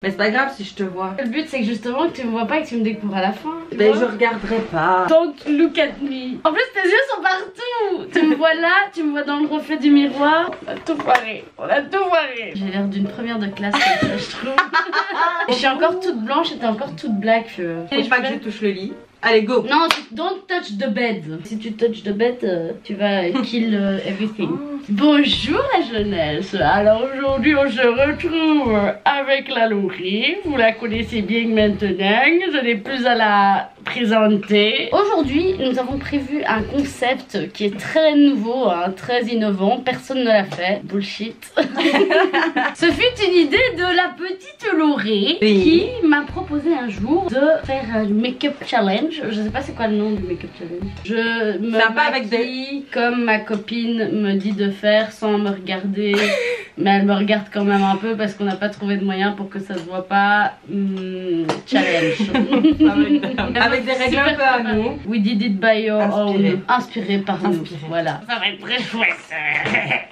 Mais c'est pas grave si je te vois. Le but c'est que justement que tu me vois pas et que tu me découvres à la fin. Mais je regarderai pas. Don't look at me. En plus tes yeux sont partout. Tu me vois là, tu me vois dans le reflet du miroir. On a tout foiré. On a tout foiré. J'ai l'air d'une première de classe comme ça, je trouve. Et je suis encore toute blanche et t'es encore toute black. Faut pas que je touche le lit. Allez, go. Non, don't touch the bed. Si tu touches the bed, tu vas kill everything. Bonjour la jeunesse. Alors aujourd'hui on se retrouve avec la Laurie. Vous la connaissez bien maintenant. Je n'ai plus à la présenter. Aujourd'hui nous avons prévu un concept qui est très nouveau, hein, très innovant. Personne ne l'a fait. Bullshit. Ce fut une idée de la petite Laurie qui m'a proposé un jour de faire un make-up challenge. Je sais pas c'est quoi le nom du make-up challenge. Je me maquille comme ma copine me dit de faire sans me regarder. Mais elle me regarde quand même un peu parce qu'on n'a pas trouvé de moyen pour que ça se voit pas. Challenge. Avec des règles un peu à nous. We did it by your own. Inspiré par nous. Voilà. Ça va être très chouette.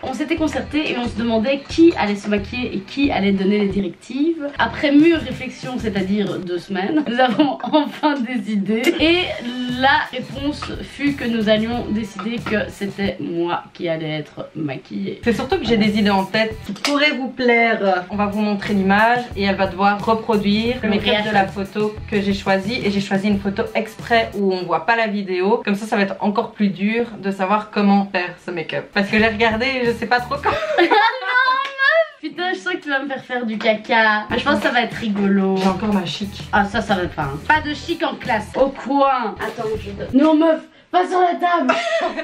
On s'était concerté et on se demandait qui allait se maquiller et qui allait donner les directives. Après mûre réflexion, c'est-à-dire 2 semaines, nous avons enfin des idées. Et la réponse fut que nous allions décider que c'était moi qui allais être maquillée. C'est surtout que j'ai des idées en tête qui pourraient vous plaire. On va vous montrer l'image et elle va devoir reproduire le make-up de la photo que j'ai choisie. Et j'ai choisi une photo exprès où on voit pas la vidéo. Comme ça va être encore plus dur de savoir comment faire ce make-up. Parce que j'ai regardé et je sais pas trop comment. Putain, je sens que tu vas me faire du caca. Mais je pense que ça va être rigolo. J'ai encore ma chic. Ah, ça va pas. Hein. Pas de chic en classe. Au coin. Attends, je donne. Non, meuf, pas sur la table.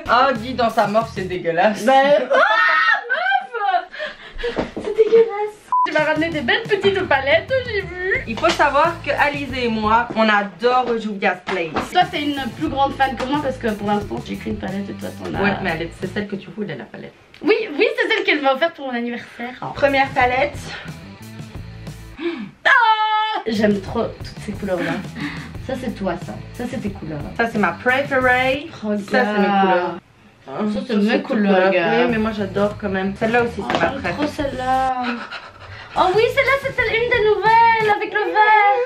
Oh, dis dans ta morphe, c'est dégueulasse. Bah. Ah, meuf. C'est dégueulasse. Tu m'as ramené des belles petites palettes, j'ai vu. Il faut savoir que Alizé et moi, on adore Juvia's Place. Toi, t'es une plus grande fan que moi parce que pour l'instant, j'ai qu'une palette et toi, t'en as. Ouais, mais c'est celle que tu voulais, la palette. Oui, c'est celle qu'elle m'a offerte pour mon anniversaire. Première palette. Ah, j'aime trop toutes ces couleurs-là. Ça, c'est toi, ça. Ça, c'est tes couleurs. Ça, c'est ma préférée. Oh, ça, c'est mes couleurs. Ça, c'est mes couleurs, gars. Oui, mais moi, j'adore quand même. Celle-là aussi, c'est ma préférée. J'aime trop celle-là. Oh oui, celle-là, c'est une des nouvelles avec le vert.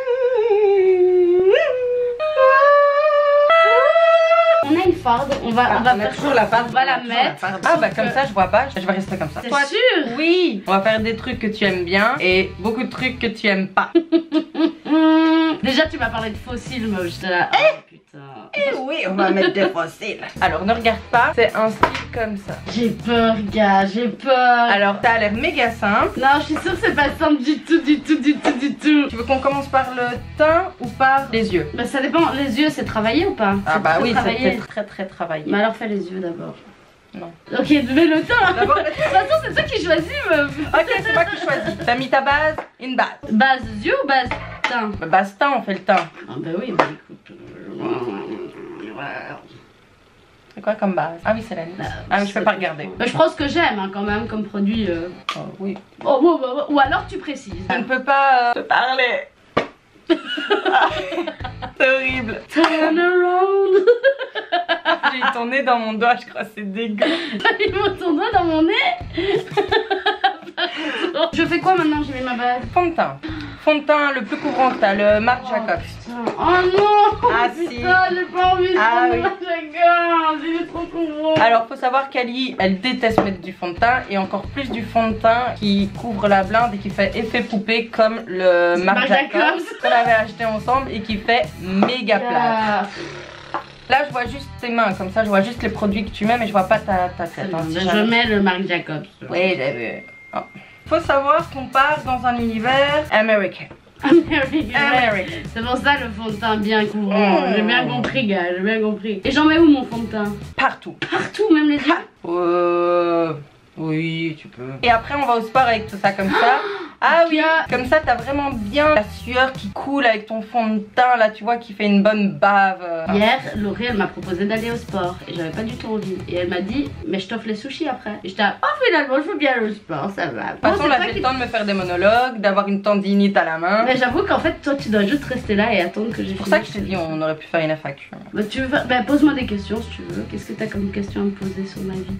On a une farde, on va faire toujours la farde. On va la mettre. Ah bah comme ça je vois pas, je vais rester comme ça. C'est sûr? Oui. On va faire des trucs que tu aimes bien et beaucoup de trucs que tu aimes pas. Déjà tu m'as parlé de fossiles, moi j'étais là. Oh putain. Eh oui, on va mettre des fossiles. Alors ne regarde pas, c'est un style comme ça. J'ai peur gars, j'ai peur. Alors ça a l'air méga simple. Non, je suis sûre que c'est pas simple du tout. Tu veux qu'on commence par le teint ou par les yeux? Bah ça dépend, les yeux c'est travaillé ou pas? Ah bah oui, c'est très travaillé. Mais alors fais les yeux d'abord. Non. Ok, mais le teint. De toute façon c'est toi qui choisis meuf. Ok, c'est moi qui choisis. T'as mis ta base, une base. Base yeux ou base teint? Bah, base teint, on fait le teint. Ah bah oui, bah écoute. C'est quoi comme base? Ah oui, c'est la nuit. Ah oui, je peux pas regarder. Bah, je prends ce que j'aime hein, quand même comme produit. Oh, oui. Oh, ou alors tu précises. Je ne peux pas te parler. C'est horrible. Turn around. J'ai eu ton nez dans mon doigt, je crois, c'est dégueu. Ils m'ont ton doigt dans mon nez. Je fais quoi maintenant? J'ai mis ma base. Fond de teint. Fond de teint le plus couvrant que t'as, le Marc Jacobs. Oh non. Ah putain, si. j'ai pas envie de prendre oui. Marc Jacobs. Il est trop couvrant. Alors faut savoir qu'Ali, elle déteste mettre du fond de teint et encore plus du fond de teint qui couvre la blinde et qui fait effet poupée comme le Marc Jacobs qu'on avait acheté ensemble et qui fait méga plat. Là je vois juste tes mains, comme ça je vois juste les produits que tu mets mais je vois pas ta tête. Hein, si je mets le Marc Jacobs. Oui, j'ai vu. Oh. Faut savoir qu'on part dans un univers américain. C'est pour ça le fond de teint bien couvrant. J'ai bien compris gars, j'ai bien compris. Et j'en mets où mon fond de teint? Partout. Partout, même les yeux? Oui, tu peux. Et après on va au sport avec tout ça comme ça. Ah oui, comme ça t'as vraiment bien la sueur qui coule avec ton fond de teint là, tu vois, qui fait une bonne bave. Hier, Laurie elle m'a proposé d'aller au sport et j'avais pas du tout envie. Et elle m'a dit, mais je t'offre les sushis après. Et j'étais là, oh finalement je veux bien le sport, ça va. De toute façon, là j'ai le temps de me faire des monologues, d'avoir une tendinite à la main. Mais j'avoue qu'en fait, toi tu dois juste rester là et attendre que j'ai fini. C'est pour ça que je t'ai dit, on aurait pu faire une FAQ. Bah, pose-moi des questions si tu veux. Qu'est-ce que t'as comme question à me poser sur ma vie?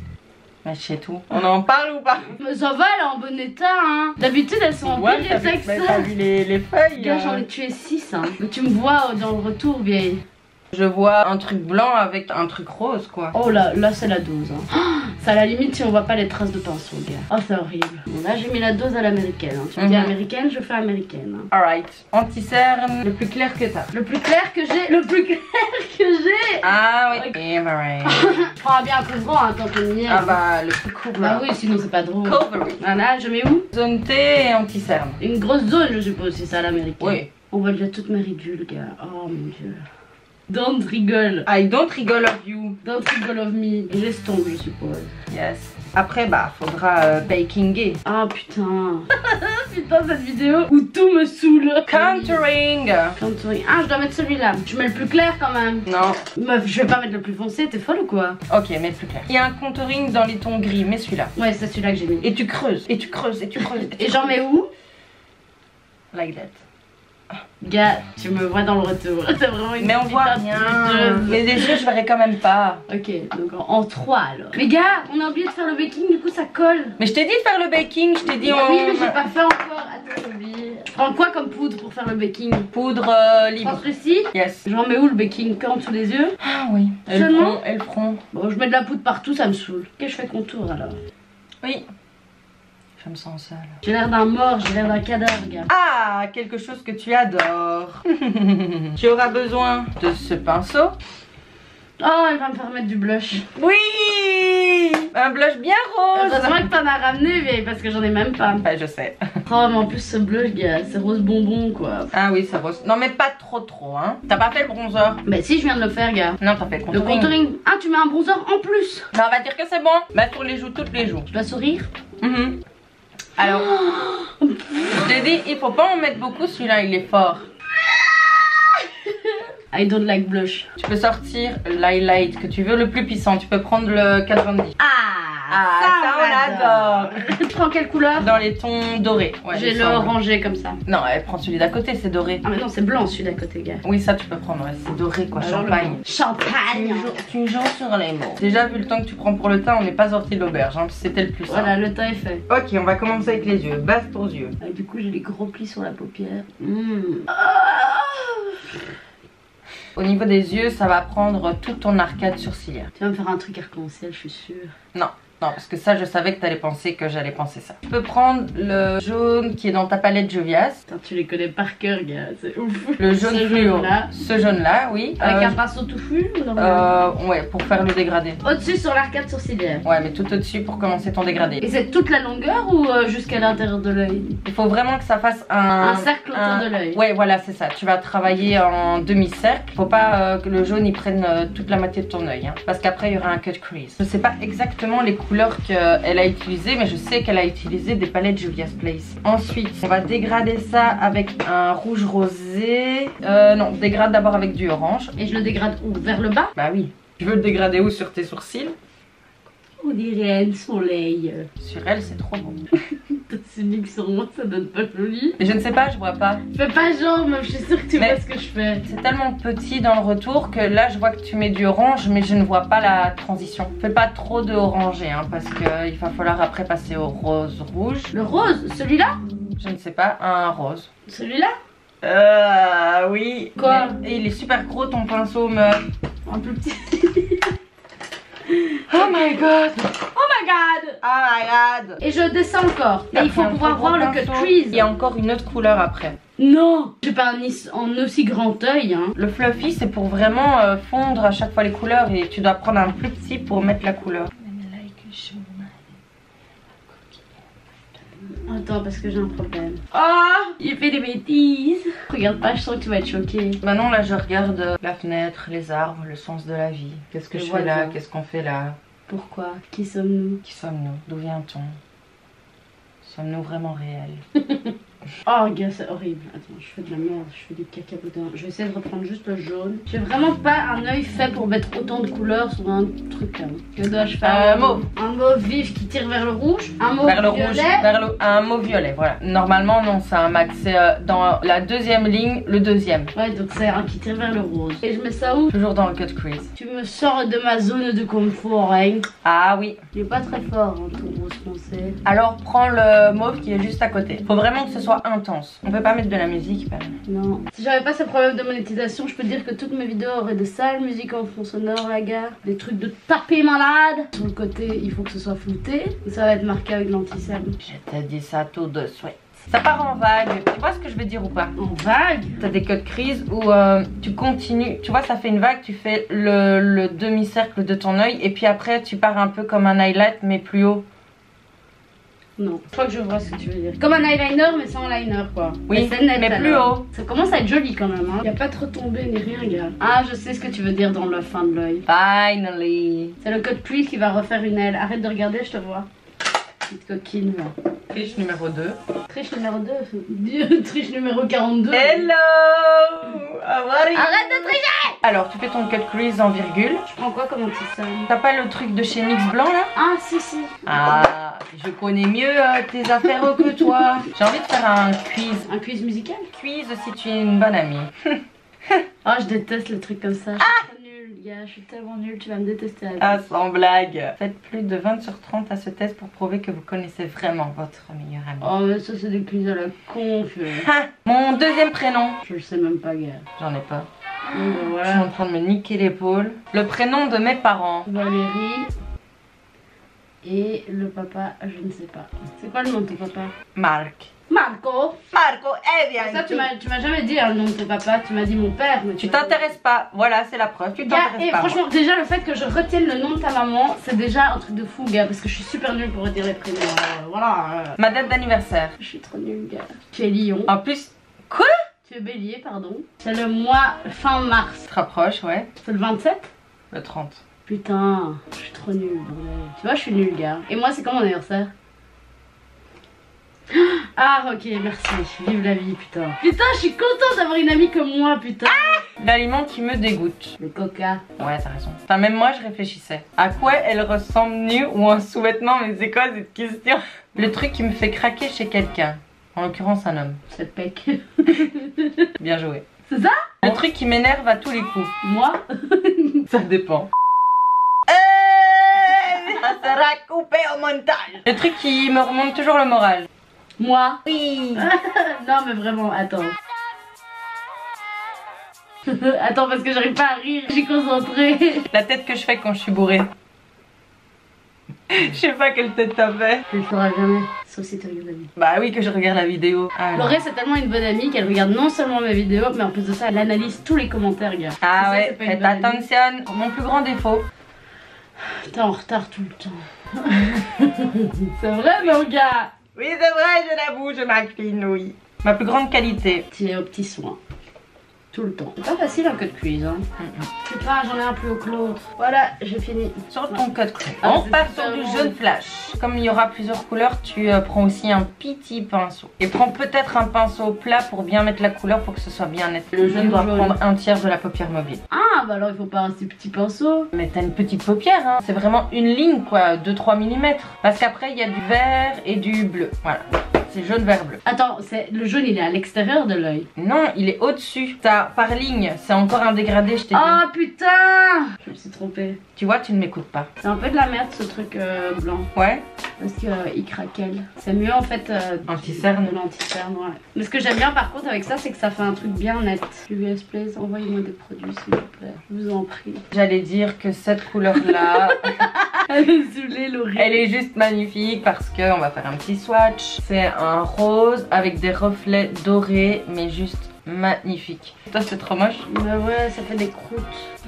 Mais je sais tout. On en parle ou pas? Mais ça va, elle est en bon état, hein. D'habitude, elles sont en pire état que ça. T'as vu les feuilles? Gars, j'en ai tué 6, hein. Mais tu me vois dans le retour, vieille. Je vois un truc blanc avec un truc rose, quoi. Oh là, là c'est la dose. Hein. Oh, c'est à la limite si on voit pas les traces de pinceau, gars. Oh, c'est horrible. Bon, là, j'ai mis la dose à l'américaine. Hein. Tu me dis américaine, je fais américaine. Hein. Alright. Anti-cerne, le plus clair que t'as. Le plus clair que j'ai. Le plus clair que j'ai. Ah oui. Okay. Emerald. Je prends bien un couvrant, hein, tant qu'on y est. Ah bah, le plus couvert. Bah oui, sinon c'est pas drôle. Covery. Voilà, je mets où? Zone T et anti-cerne. Une grosse zone, je suppose, c'est ça l'américaine. Oui. On va déjà toutes mes ridules, gars. Oh mon dieu. Don't rigole. I don't rigole of you. Don't rigole of me. J'estompe, je suppose. Yes. Après, bah, faudra bakinguer. Ah putain. Putain, cette vidéo où tout me saoule. Contouring. Contouring. Ah, je dois mettre celui-là. Je mets le plus clair quand même. Non. Meuf, je vais pas mettre le plus foncé, t'es folle ou quoi? Ok, mets le plus clair. Il y a un contouring dans les tons gris, mais celui-là. Ouais, c'est celui-là que j'ai mis. Et tu creuses, et tu creuses, et tu creuses. Et j'en mets où? Like that. Gars, tu me vois dans le retour. T'as vraiment une Mais on voit rien. Mais des yeux, je verrai quand même pas. Ok, donc en 3 alors. Mais gars, on a oublié de faire le baking, du coup ça colle. Mais je t'ai dit de faire le baking, je t'ai dit Oui, mais j'ai pas fait encore. Attends, j'ai oublié. Je prends quoi comme poudre pour faire le baking? Poudre libre. Translucide? Yes. J'en mets où le baking? Quand sous les yeux? Ah oui. Seulement elles feront. Bon, je mets de la poudre partout, ça me saoule. Ok, je fais contour alors. Oui. Je me sens sale. J'ai l'air d'un mort, j'ai l'air d'un cadavre, gars. Ah, quelque chose que tu adores. Tu auras besoin de ce pinceau. Oh, elle va me faire mettre du blush. Oui, un blush bien rose. Heureusement que t'en as ramené, vieille, parce que j'en ai même pas. Ouais, je sais. Oh, mais en plus, ce blush, gars, c'est rose bonbon, quoi. Ah oui, c'est rose. Non, mais pas trop, hein. T'as pas fait le bronzer? Bah si, je viens de le faire, gars. Non, t'as fait le Le contouring. contouring. Ah, tu mets un bronzer en plus. Non, on va dire que c'est bon. Mettre sur les joues toutes les joues. Je dois sourire. Alors, je t'ai dit, il faut pas en mettre beaucoup, celui-là, il est fort. I don't like blush. Tu peux sortir l'highlight que tu veux, le plus puissant. Tu peux prendre le 90. Ça on adore. Tu prends quelle couleur? Dans les tons dorés. Ouais, j'ai le orangé comme ça. Non, elle prend celui d'à côté, c'est doré. Ah mais non, c'est blanc celui d'à côté, gars. Oui, ça tu peux prendre, ouais, c'est doré quoi, alors champagne. Champagne. Tu joues sur les mots. Déjà, vu le temps que tu prends pour le teint, on n'est pas sorti de l'auberge, hein, c'était le plus simple. Voilà, le teint est fait. Ok, on va commencer avec les yeux. Base pour yeux. Ah, du coup, j'ai des gros plis sur la paupière. Au niveau des yeux, ça va prendre toute ton arcade sourcilière. Tu vas me faire un truc arc-en-ciel, je suis sûre. Non. Non, parce que ça, je savais que t'allais penser que j'allais penser ça. Tu peux prendre le jaune qui est dans ta palette Jovias. Putain, tu les connais par cœur, gars, c'est ouf. Le jaune fluo. Ce jaune-là, oui. Avec un pinceau touffu ou normal? Ouais, pour faire le dégradé. Au-dessus sur l'arcade sourcilière. Ouais, mais tout au-dessus pour commencer ton dégradé. Et c'est toute la longueur ou jusqu'à l'intérieur de l'œil? Il faut vraiment que ça fasse un cercle autour de l'œil. Ouais, voilà, c'est ça. Tu vas travailler en demi-cercle. Faut pas que le jaune il prenne toute la moitié de ton œil, hein, parce qu'après il y aura un cut crease. Je sais pas exactement les couleurs qu'elle a utilisées, mais je sais qu'elle a utilisé des palettes Juvia's Place. Ensuite, on va dégrader ça avec un rouge rosé. Non, dégrade d'abord avec du orange. Et je le dégrade où? Vers le bas? Bah oui. Tu veux le dégrader où? Sur tes sourcils? On dirait un soleil. Sur elle, c'est trop beau. C'est mis que sur moi, ça donne pas joli. Mais je ne sais pas, je vois pas. Fais pas genre, meuf, je suis sûre que tu vois ce que je fais. C'est tellement petit dans le retour que là, je vois que tu mets du orange, mais je ne vois pas la transition. Fais pas trop de orangé, hein, parce qu'il va falloir après passer au rose rouge. Le rose? Celui-là? Je ne sais pas, un rose. Celui-là? Oui. Quoi? Et il est super gros ton pinceau, meuf. Un peu petit. Oh my god! Oh my god! Oh my god! Et je descends encore. Et il faut pouvoir voir le cut crease. Il y a encore une autre couleur après. Non! J'ai pas un aussi grand œil, hein. Le fluffy, c'est pour vraiment fondre à chaque fois les couleurs et tu dois prendre un plus petit pour mettre la couleur. Attends, parce que j'ai un problème. Oh! J'ai fait des bêtises. Regarde pas, je sens que tu vas être choquée. Maintenant, là, je regarde la fenêtre, les arbres, le sens de la vie. Qu'est-ce que je fais là? Qu'est-ce qu'on fait là? Pourquoi? Qui sommes-nous? Qui sommes-nous? D'où vient-on? Sommes-nous vraiment réels? Oh gars, c'est horrible. Attends, je fais de la merde, je fais du caca boudin. Je vais essayer de reprendre juste le jaune. J'ai vraiment pas un œil fait pour mettre autant de couleurs sur un truc là. Que dois-je faire? Mauve. Un mauve vif qui tire vers le rouge. Un mauve vers le violet. rouge, un mauve violet, voilà. Normalement non, c'est un max, c'est dans la deuxième ligne, le deuxième. Ouais, donc c'est un qui tire vers le rose. Et je mets ça où? Toujours dans le cut crease. Tu me sors de ma zone de confort, hein. Ah oui. Il est pas très fort, hein, ton rose foncé. Alors prends le mauve qui est juste à côté. Faut vraiment que ce soit intense. On peut pas mettre de la musique, ben. Non. Si j'avais pas ce problème de monétisation, je peux te dire que toutes mes vidéos auraient de sales musiques en fond sonore, la gare. Des trucs de taper malade. Sur le côté, il faut que ce soit flouté. Et ça va être marqué avec l'anti-cerne. Je t'ai dit ça tout de suite. Ça part en vague. Tu vois ce que je veux dire ou pas? En vague? T'as des cut crease où tu continues. Tu vois, ça fait une vague. Tu fais le demi-cercle de ton œil. Et puis après, tu pars un peu comme un highlight, mais plus haut. Non, je crois que je vois ce que tu veux dire. Comme un eyeliner, mais sans liner quoi. Oui, mais plus haut. Ça commence à être joli quand même. Hein. Y a pas trop tombé ni rien, gars. Ah, je sais ce que tu veux dire dans le fin de l'œil. Finally. C'est le cut crease qui va refaire une aile. Arrête de regarder, je te vois. Petite coquine là. Triche numéro 2. Triche numéro 2. Triche numéro 42. Hello. Arrête de tricher. Alors, tu fais ton cut crease en virgule. Je prends quoi comme anti-cerne? T'as pas le truc de chez Mix Blanc là? Ah, si, si. Ah, je connais mieux tes affaires que toi. J'ai envie de faire un quiz. Un quiz musical? Quiz si tu es une bonne amie. Oh, je déteste les trucs comme ça. Je suis trop nulle, gars. Je suis tellement nulle. Tu vas me détester. Ah, sans blague. Faites plus de 20 sur 30 à ce test pour prouver que vous connaissez vraiment votre meilleur ami. Oh, mais ça, c'est des quiz à la con, Mon deuxième prénom. Je le sais même pas, gars. J'en ai pas. Voilà. Je suis en train de me niquer l'épaule. Le prénom de mes parents. Valérie. Et le papa, je ne sais pas. C'est quoi le nom de ton papa? Marc. Marco. Marco, eh bien. Ça, tu m'as jamais dit le nom de ton papa. Tu m'as dit mon père. Mais tu t'intéresses pas. Voilà, c'est la preuve. Tu t'intéresses pas. Franchement, déjà, le fait que je retienne le nom de ta maman, c'est déjà un truc de fou, gars. Parce que je suis super nulle pour retenir les prénoms. Voilà. Ma date d'anniversaire. Je suis trop nulle, gars. Tu es Lion. En plus, quoi? Tu es Bélier, pardon. C'est le mois fin mars. Tu te rapproches, ouais. C'est le 27? Le 30. Putain, je suis trop nulle, bordel. Tu vois, je suis nulle, gars. Et moi, c'est quand mon anniversaire? Ah, ok, merci. Vive la vie, putain. Putain, je suis contente d'avoir une amie comme moi, putain. L'aliment qui me dégoûte. Le coca. Ouais, t'as raison. Enfin, même moi, je réfléchissais. À quoi elle ressemble nue ou en sous-vêtements? Mais c'est quoi cette question? Le truc qui me fait craquer chez quelqu'un. En l'occurrence, un homme. C'est pec. Bien joué. C'est ça? Le truc qui m'énerve à tous les coups. Moi? Ça dépend. Ça sera coupé au montage. Le truc qui me remonte toujours le moral. Moi? Oui. Non, mais vraiment, attends. Attends, parce que j'arrive pas à rire, je suis concentrée. La tête que je fais quand je suis bourrée. Je sais pas quelle tête t'as fait. Tu le feras jamais, sauf si tu regardes la vidéo. Bah oui, que je regarde la vidéo. Ah, Laurée, c'est tellement une bonne amie qu'elle regarde non seulement mes vidéos, mais en plus de ça, elle analyse tous les commentaires, gars. Ah ouais, faites attention. Mon plus grand défaut. T'es en retard tout le temps. C'est vrai, mon gars? Oui, c'est vrai, je l'avoue, je m'incline, oui. Ma plus grande qualité. Tu es aux petits soins. Tout le temps. C'est pas facile un cut crease, hein. Putain, j'en ai un plus haut que l'autre. Voilà, j'ai fini. Sur ton cut crease. Ah, on part sur du jaune flash. Comme il y aura plusieurs couleurs, tu prends aussi un petit pinceau. Et prends peut-être un pinceau plat pour bien mettre la couleur pour que ce soit bien net. Le jaune doit prendre un tiers de la paupière mobile. Ah, bah alors il faut pas un si petit pinceau. Mais t'as une petite paupière, hein. C'est vraiment une ligne, quoi, 2-3 mm. Parce qu'après, il y a du vert et du bleu. Voilà. C'est jaune, vert, bleu. Attends, le jaune il est à l'extérieur de l'œil. Non, il est au-dessus. T'as par ligne, c'est encore un dégradé, je t'ai dit. Oh putain! Je me suis trompée. Tu vois, tu ne m'écoutes pas. C'est un peu de la merde ce truc blanc. Ouais. Parce qu'il craquelle. C'est mieux en fait anti-cerne. De l'anti-cerne, ouais. Mais ce que j'aime bien par contre avec ça, c'est que ça fait un truc bien net. US Place, envoyez-moi des produits s'il vous plaît. Je vous en prie. J'allais dire que cette couleur-là... Elle est saoulée, Laurie. Elle est juste magnifique parce qu'on va faire un petit swatch. C'est un rose avec des reflets dorés, mais juste magnifique. Toi, c'est trop moche. Bah ouais, ça fait des croûtes.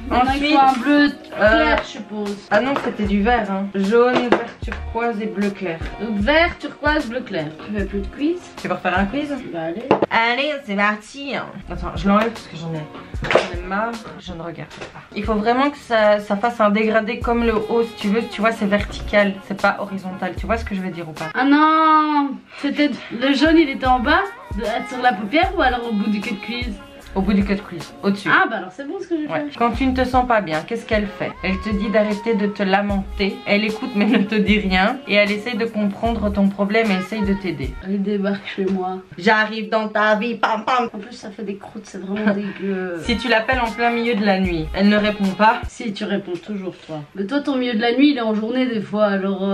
Ensuite, il faut un bleu clair, je suppose. Ah non, c'était du vert, hein. Jaune, vert turquoise et bleu clair. Donc vert, turquoise, bleu clair. Tu veux plus de quiz? Tu veux refaire un quiz? Bah allez. Allez, c'est parti. Attends, je l'enlève parce que j'en ai marre. Je ne regarde pas. Il faut vraiment que ça fasse un dégradé comme le haut. Si tu veux, tu vois, c'est vertical. C'est pas horizontal. Tu vois ce que je veux dire ou pas? Ah non! C'était le jaune, il était en bas? Sur la paupière ou alors au bout du cut crease? Au bout du cut crease, au-dessus. Ah bah alors c'est bon ce que j'ai fait. Quand tu ne te sens pas bien, qu'est-ce qu'elle fait? Elle te dit d'arrêter de te lamenter. Elle écoute mais ne te dit rien. Et elle essaye de comprendre ton problème et essaye de t'aider. Elle débarque chez moi. J'arrive dans ta vie, pam pam. En plus ça fait des croûtes, c'est vraiment dégueu. Si tu l'appelles en plein milieu de la nuit, elle ne répond pas. Si, tu réponds toujours toi. Mais toi ton milieu de la nuit il est en journée des fois alors...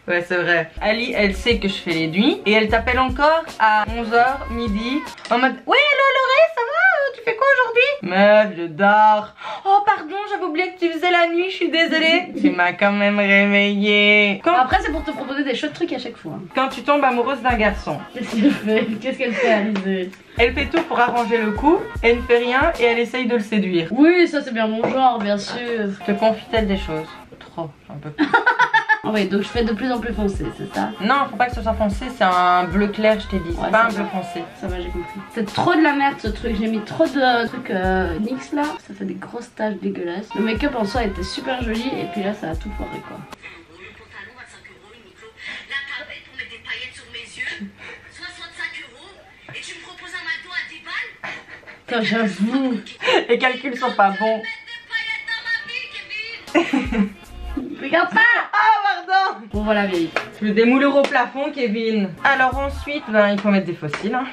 Ouais, c'est vrai. Ali, elle sait que je fais les nuits et elle t'appelle encore à 11h, midi, en mode ouais, hello Lauré, ça va? Tu fais quoi aujourd'hui? Meuf, je dors. Oh, pardon, j'avais oublié que tu faisais la nuit, je suis désolée. Tu m'as quand même réveillée. Après, c'est pour te proposer des chouettes trucs à chaque fois. Quand tu tombes amoureuse d'un garçon, qu'est-ce qu'elle fait? Qu'est-ce qu'elle fait, Alizée? Elle fait tout pour arranger le coup, elle ne fait rien et elle essaye de le séduire. Oui, ça c'est bien mon genre, bien sûr. Te confie-t-elle des choses? Trop, un peu plus. Ah oui, donc je fais de plus en plus foncé, c'est ça? Non, faut pas que ce soit foncé, c'est un bleu clair, je t'ai dit. C'est pas un bleu foncé. Ça va, j'ai compris. C'est trop de la merde ce truc. J'ai mis trop de trucs NYX là. Ça fait des grosses taches dégueulasses. Le make-up en soi était super joli et puis là ça a tout foiré quoi. Le pantalon 25 € Uniqlo, la tablette pour mettre des paillettes sur mes yeux, 65 € et tu me proposes un McDo à 10 balles? Putain, j'avoue. Les calculs sont pas bons. Mettre des paillettes dans ma vie, Kevin. Regarde pas! Ah, pardon! Bon voilà vieille. Le démouleur au plafond, Kevin. Alors ensuite, ben, il faut mettre des fossiles. Hein.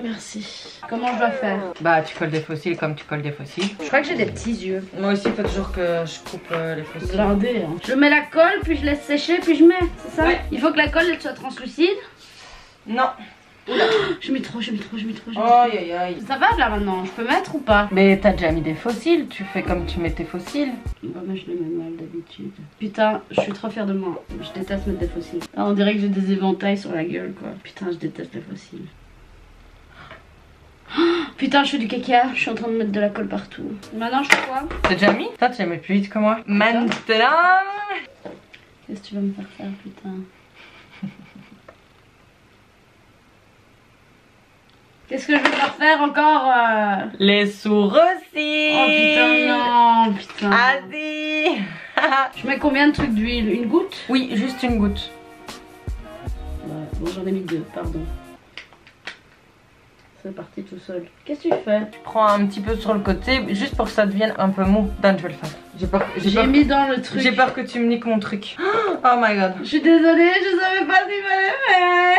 Merci. Comment je dois faire? Bah, tu colles des fossiles comme tu colles des fossiles. Je crois que j'ai des petits yeux. Moi aussi, il faut toujours que je coupe les fossiles. Blindé, hein. Je mets la colle, puis je laisse sécher, puis je mets, c'est ça? Ouais. Il faut que la colle elle soit translucide. Non. Oula. Je mets trop. Aïe aïe aïe. Ça va là maintenant, je peux mettre ou pas? Mais t'as déjà mis des fossiles, tu fais comme tu mets tes fossiles. Bah moi je les mets mal d'habitude. Putain, je suis trop fière de moi. Je déteste mettre des fossiles. Ah, on dirait que j'ai des éventails sur la gueule quoi. Putain, je déteste les fossiles. Oh, putain, je fais du caca, je suis en train de mettre de la colle partout. Maintenant je fais quoi? T'as déjà mis? Toi, tu les mets plus vite que moi. Maintenant. Qu'est-ce que tu vas me faire faire, putain? Qu'est-ce que je vais faire faire encore Les sourcils. Oh putain, non, putain. Adi. Je mets combien de trucs d'huile? Une goutte? Oui, juste une goutte. Ouais, bon, j'en ai mis 2, pardon. C'est parti tout seul. Qu'est-ce que tu fais? Je prends un petit peu sur le côté, juste pour que ça devienne un peu mou. Dan, je vais le faire. J'ai mis dans le truc. J'ai peur que tu me niques mon truc. Oh my god. Je suis désolée, je savais pas ce qu'il fallait faire.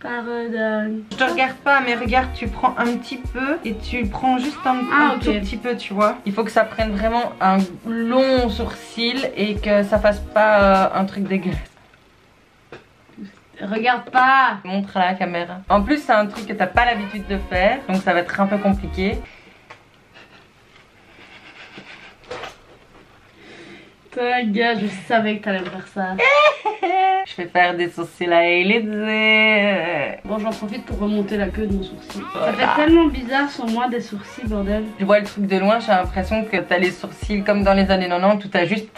Pardon. Je te regarde pas, mais regarde, tu prends un petit peu et tu prends juste un tout petit peu, tu vois. Il faut que ça prenne vraiment un long sourcil et que ça fasse pas un truc dégueulasse. Regarde pas. Montre à la caméra. En plus, c'est un truc que t'as pas l'habitude de faire, donc ça va être un peu compliqué. Toi, gars, je savais que t'allais me faire ça. Je vais faire des sourcils à Elise. Bon, j'en profite pour remonter la queue de mon sourcil. Ça fait tellement bizarre sur moi des sourcils, bordel. Je vois le truc de loin, j'ai l'impression que t'as les sourcils comme dans les années 90 où t'as juste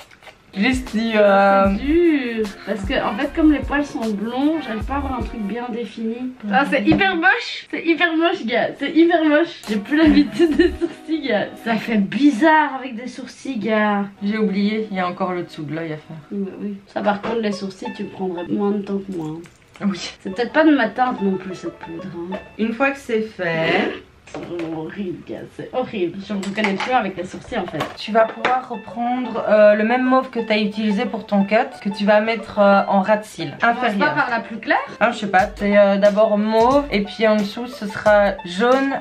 dit... C'est dur. Parce que, en fait, comme les poils sont blonds, j'arrive pas à avoir un truc bien défini. Ah, c'est hyper moche. C'est hyper moche, gars. C'est hyper moche. J'ai plus l'habitude des sourcils, gars. Ça fait bizarre avec des sourcils, gars. J'ai oublié, il y a encore le dessous de l'œil à faire. Oui, oui. Ça, par contre, les sourcils, tu prendrais moins de temps que moi. Oui. C'est peut-être pas de ma teinte non plus, cette poudre. Hein. Une fois que c'est fait... C'est vraiment horrible, gars. C'est horrible. Je me reconnais plus avec les sourcils, en fait. Tu vas pouvoir reprendre le même mauve que tu as utilisé pour ton cut, que tu vas mettre en ras de cils inférieur. Pas par la plus claire? Ah, je sais pas, c'est d'abord mauve et puis en dessous ce sera jaune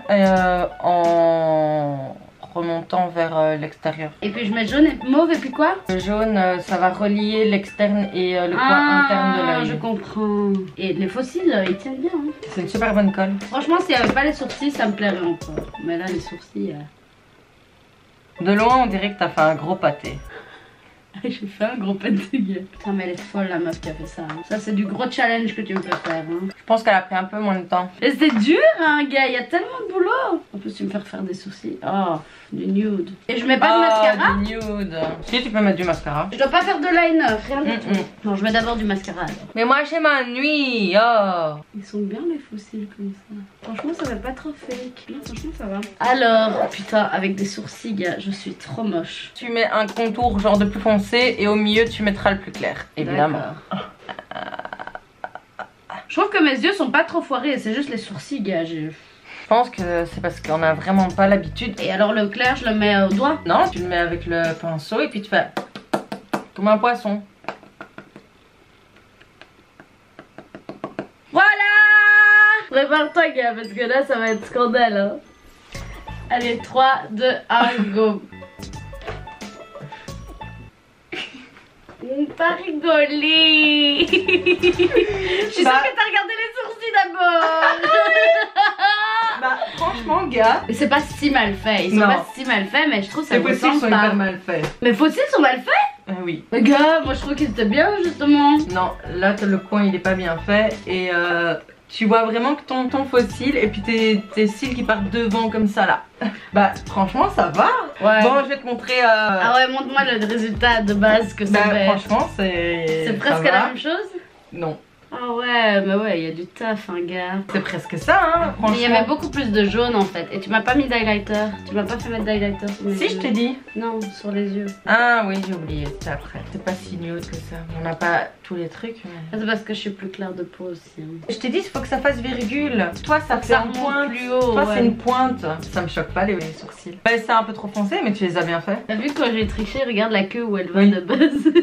en remontant vers l'extérieur. Et puis je mets jaune et mauve et puis quoi? Le jaune, ça va relier l'externe et le coin interne de l'œil. Je comprends. Et les fossiles, ils tiennent bien. Hein. C'est une super bonne colle. Franchement, s'il n'y avait pas les sourcils, ça me plairait encore. Mais là, les sourcils... De loin, on dirait que t'as fait un gros pâté. J'ai fait un gros pâté, gars. Putain, mais elle est folle, la meuf qui a fait ça. Hein. Ça, c'est du gros challenge que tu me fais faire. Hein. Je pense qu'elle a pris un peu moins de temps. Et c'est dur, hein, gars. Il y a tellement de boulot. En plus, tu me fais refaire des sourcils. Oh, du nude. Et je mets pas de mascara? Du nude. Si, tu peux mettre du mascara. Je dois pas faire de liner, rien du tout. Non, je mets d'abord du mascara alors. Mais moi, je m'ennuie. Oh. Ils sont bien les fossiles comme ça. Franchement, ça va pas trop fake. Non, franchement, ça va. Alors, putain, avec des sourcils, gars, je suis trop moche. Tu mets un contour genre de plus foncé et au milieu, tu mettras le plus clair, évidemment. Je trouve que mes yeux sont pas trop foirés, c'est juste les sourcils, gars. Je pense que c'est parce qu'on a vraiment pas l'habitude. Et alors le clair, je le mets au doigt? Non, tu le mets avec le pinceau et puis tu fais comme un poisson. Voilà! Prépare-toi, gars, parce que là, ça va être scandale. Hein. Allez, 3, 2, 1, go! Pas rigoler. Je suis sûre que t'as regardé les sourcils d'abord. Bah franchement gars, c'est pas si mal fait. Ils sont pas si mal faits, mais je trouve ça ressemble pas. Les fossiles sont hyper mal faits. Mais fossiles sont mal faits? Oui. Mais gars, moi je trouve qu'ils étaient bien justement. Non, là le coin il est pas bien fait et tu vois vraiment que ton fossile et puis tes cils qui partent devant comme ça là. Bah franchement ça va. Ouais. Bon je vais te montrer Ah ouais, montre-moi le résultat de base que ça fait. Franchement c'est presque la même chose. Non. Ah ouais, mais ouais, il y a du taf, hein, gars. C'est presque ça, hein, franchement. Mais il y avait beaucoup plus de jaune en fait. Et tu m'as pas mis d'highlighter. Tu m'as pas fait mettre d'highlighter sur mes yeux. Si, je t'ai dit. Non, sur les yeux. Ah oui, j'ai oublié, c'était après. C'est pas si nude que ça. On n'a pas tous les trucs. Mais... c'est parce que je suis plus claire de peau aussi. Hein. Je t'ai dit, il faut que ça fasse virgule. Toi, ça fait une pointe plus haut. Toi, c'est une pointe. Ça me choque pas les sourcils. Bah, c'est un peu trop foncé, mais tu les as bien fait. T'as vu quand j'ai triché, regarde la queue où elle va de base.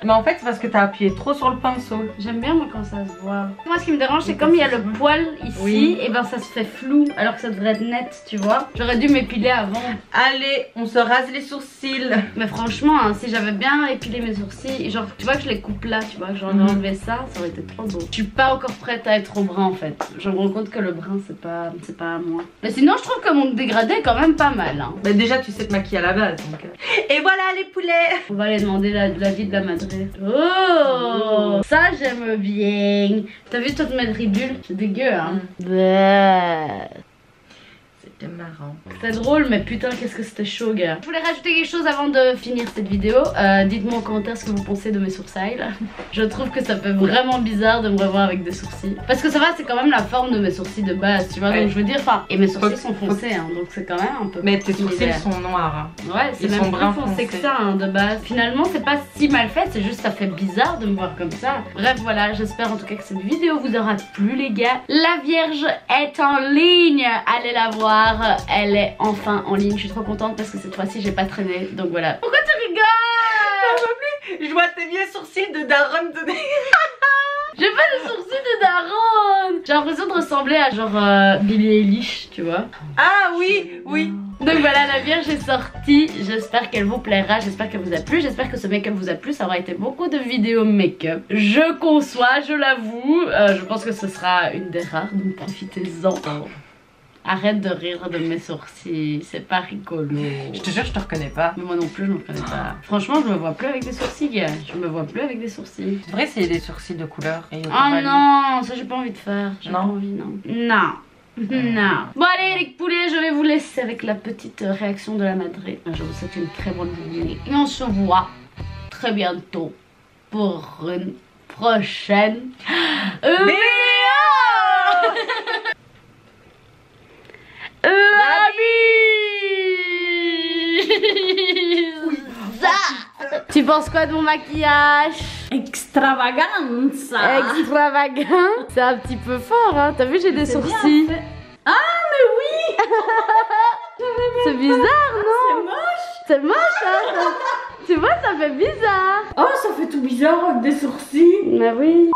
Mais en fait, c'est parce que t'as appuyé trop sur le pinceau. J'aime bien moi quand ça se voit. Moi, ce qui me dérange, c'est comme il y a le poil ici, et ben ça se fait flou, alors que ça devrait être net, tu vois. J'aurais dû m'épiler avant. Allez, on se rase les sourcils. Mais franchement, hein, si j'avais bien épilé mes sourcils, genre, tu vois que je les coupe là, tu vois, que j'en ai enlevé ça, ça aurait été trop beau. Je suis pas encore prête à être au brun en fait. Je me rends compte que le brun, c'est pas à moi. Mais sinon, je trouve que mon dégradé est quand même pas mal. Hein. Bah déjà, tu sais te maquiller à la base, donc. Et voilà les poulets. On va aller demander l'avis de la madré. Oh, ça j'aime bien. T'as vu toi te mettre ridule? C'est dégueu hein. C'était marrant. C'était drôle mais putain qu'est-ce que c'était chaud gars. Je voulais rajouter quelque chose avant de finir cette vidéo. Dites-moi en commentaire ce que vous pensez de mes sourcils. Je trouve que ça fait vraiment bizarre de me revoir avec des sourcils. Parce que ça va, c'est quand même la forme de mes sourcils de base, tu vois. Ouais. Donc je veux dire, enfin, et mes sourcils sont foncés hein, donc c'est quand même un peu. Mais tes sourcils sont noirs. Hein. Ouais, c'est même plus foncé que ça hein, de base. Finalement c'est pas si mal fait, c'est juste ça fait bizarre de me voir comme ça. Bref voilà, j'espère en tout cas que cette vidéo vous aura plu les gars. La Vierge est en ligne, allez la voir. Elle est enfin en ligne, je suis trop contente parce que cette fois-ci j'ai pas traîné, donc voilà. Pourquoi tu rigoles? Je vois tes vieux sourcils de daronne de... J'ai pas de sourcils de daronne. J'ai l'impression de ressembler à genre Billie Eilish, tu vois. Ah oui, oui. Donc voilà, la Vierge est sortie, j'espère qu'elle vous plaira, j'espère qu'elle vous a plu, j'espère que ce make-up vous a plu, ça aura été beaucoup de vidéos make-up. Je conçois, je l'avoue, je pense que ce sera une des rares, donc profitez-en. Arrête de rire de mes sourcils, c'est pas rigolo. Je te jure, je te reconnais pas. Mais moi non plus, je me reconnais pas. Franchement, je me vois plus avec des sourcils, gars. Je me vois plus avec des sourcils. C'est vrai, c'est des sourcils de couleur. Oh non, ça j'ai pas envie de faire. J'ai pas envie, non. Non. Non. Bon allez les poulets, je vais vous laisser avec la petite réaction de la madré. Je vous souhaite une très bonne journée. Et on se voit très bientôt pour une prochaine vidéo. Tu penses quoi de mon maquillage? Extravagance. Extravagant. C'est un petit peu fort hein. T'as vu j'ai des sourcils. Ah mais oui. C'est bizarre non? C'est moche. C'est moche hein. Tu vois ça fait bizarre. Oh ça fait tout bizarre avec des sourcils. Bah oui.